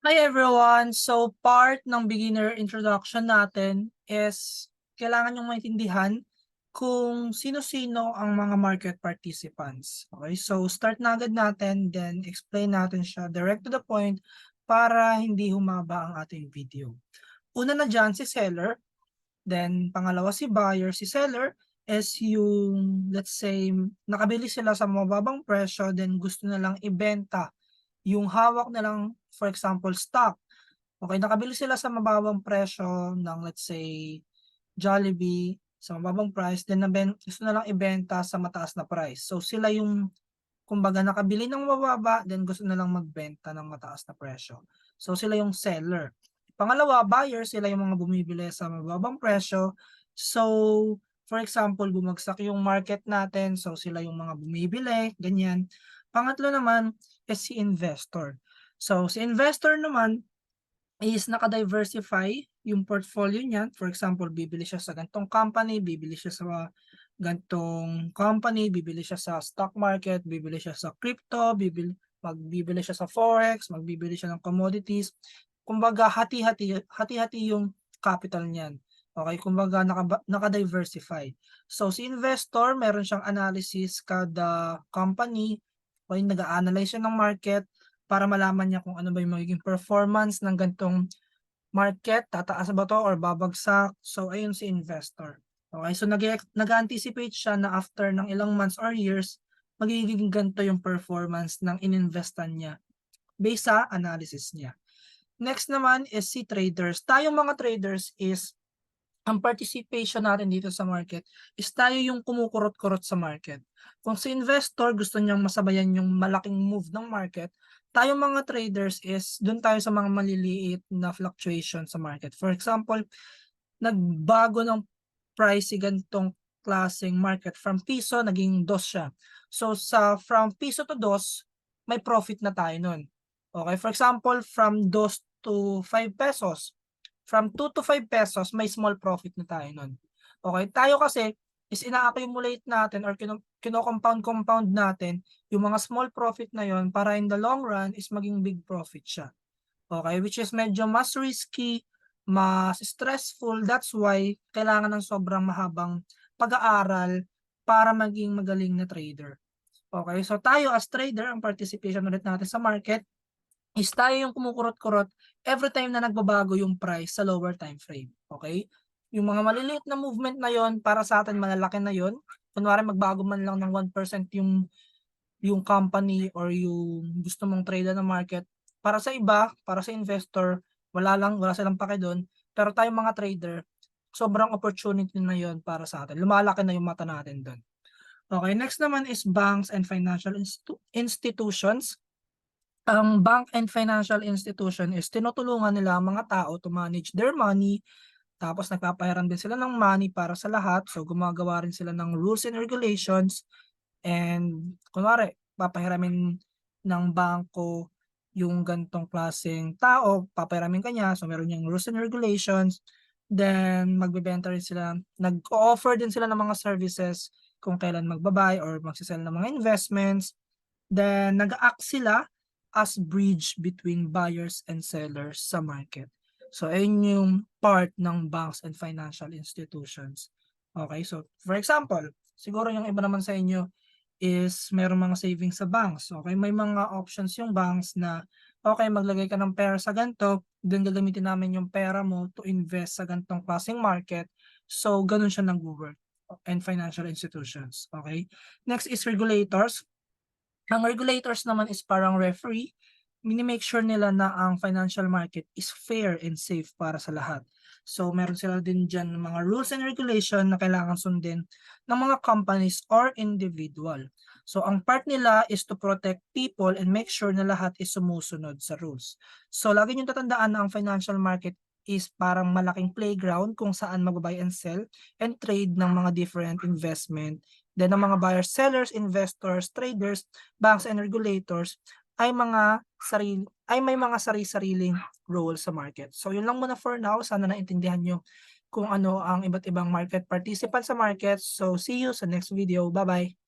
Hi everyone! So part ng beginner introduction natin is kailangan yung maintindihan kung sino-sino ang mga market participants. Okay, so start na agad natin, then explain natin siya direct to the point para hindi humaba ang ating video. Una na dyan si seller, then pangalawa si buyer. Si seller is yung, let's say, nakabili sila sa mababang presyo, then gusto na lang ibenta yung hawak na lang, for example, stock. Okay, nakabili sila sa mababang presyo ng, let's say, Jollibee sa mababang price, then gusto na lang ibenta sa mataas na price. So sila yung kumbaga nakabili ng mababa, then gusto na lang magbenta ng mataas na presyo. So sila yung seller. Pangalawa, buyer, sila yung mga bumibili sa mababang presyo. So for example, bumagsak yung market natin, so sila yung mga bumibili, ganyan. Pangatlo naman is si investor. So si investor naman is naka-diversify yung portfolio niya. For example, bibili siya sa ganitong company, bibili siya sa ganitong company, bibili siya sa stock market, bibili siya sa crypto, magbibili siya sa forex, magbibili siya ng commodities. Kumbaga hati-hati yung capital niyan. Okay, kumbaga naka-diversify. So si investor, meron siyang analysis kada company, okay, nag-a-analyze siya ng market para malaman niya kung ano ba yung magiging performance ng ganitong market, tataas ba 'to or babagsak. So ayun si investor. Okay, so nag-a-anticipate siya na after ng ilang months or years, magiging ganito yung performance ng ininvestan niya based sa analysis niya. Next naman is si traders. Tayong mga traders is ang participation natin dito sa market is tayo yung kumukurot-kurot sa market. Kung si investor gusto niyang masabayan yung malaking move ng market, tayo mga traders is dun tayo sa mga maliliit na fluctuation sa market. For example, nagbago ng price si ganitong klaseng market from piso naging dos siya. So from piso to dos, may profit na tayo nun. Okay, for example, from dos to 5 pesos. From 2 to 5 pesos, may small profit na tayo nun. Okay, tayo kasi is ina-accumulate natin or kino-compound natin yung mga small profit na yon para in the long run is maging big profit siya. Okay, which is medyo mas risky, mas stressful. That's why kailangan ng sobrang mahabang pag-aaral para maging magaling na trader. Okay, so tayo as trader, ang participation ulit natin sa market is tayo yung kumukurot-kurot every time na nagbabago yung price sa lower time frame. Okay? Yung mga maliliit na movement na yon para sa atin malalaki na yon. Kunwari magbago man lang ng 1% yung company or yung gusto mong trade na market. Para sa iba, para sa investor, wala silang pake doon. Pero tayong mga trader, sobrang opportunity na yon para sa atin. Lumalaki na yung mata natin doon. Okay, next naman is banks and financial institutions. Ang bank and financial institution is tinutulungan nila ang mga tao to manage their money, tapos nagpapahiram din sila ng money para sa lahat. So gumagawa rin sila ng rules and regulations, and kunwari papahiramin ng bangko yung ganitong klaseng tao, papahiramin ka niya, so meron niyang rules and regulations. Then magbebenta rin sila, nag-o-offer din sila ng mga services kung kailan magba-buy or magse-sell ng mga investments. Then nag-a-act sila as bridge between buyers and sellers sa market. So ayun yung part ng banks and financial institutions. Okay, so for example, siguro yung iba naman sa inyo is merong mga savings sa banks. Okay, may mga options yung banks na okay, maglagay ka ng pera sa ganito, then gagamitin namin yung pera mo to invest sa ganitong klaseng market. So ganun siya nag-work and financial institutions. Okay, next is regulators. Ang regulators naman is parang referee, mini-make sure nila na ang financial market is fair and safe para sa lahat. So meron sila din diyan mga rules and regulation na kailangan sundin ng mga companies or individual. So ang part nila is to protect people and make sure na lahat is sumusunod sa rules. So lagi niyong tatandaan na ang financial market is parang malaking playground kung saan mag-buy and sell and trade ng mga different investment. Then ang mga buyers, sellers, investors, traders, banks and regulators ay may mga sari-sariling role sa market. So yun lang muna for now. Sana naintindihan nyo kung ano ang iba't ibang market participants sa market. So see you sa next video. Bye-bye.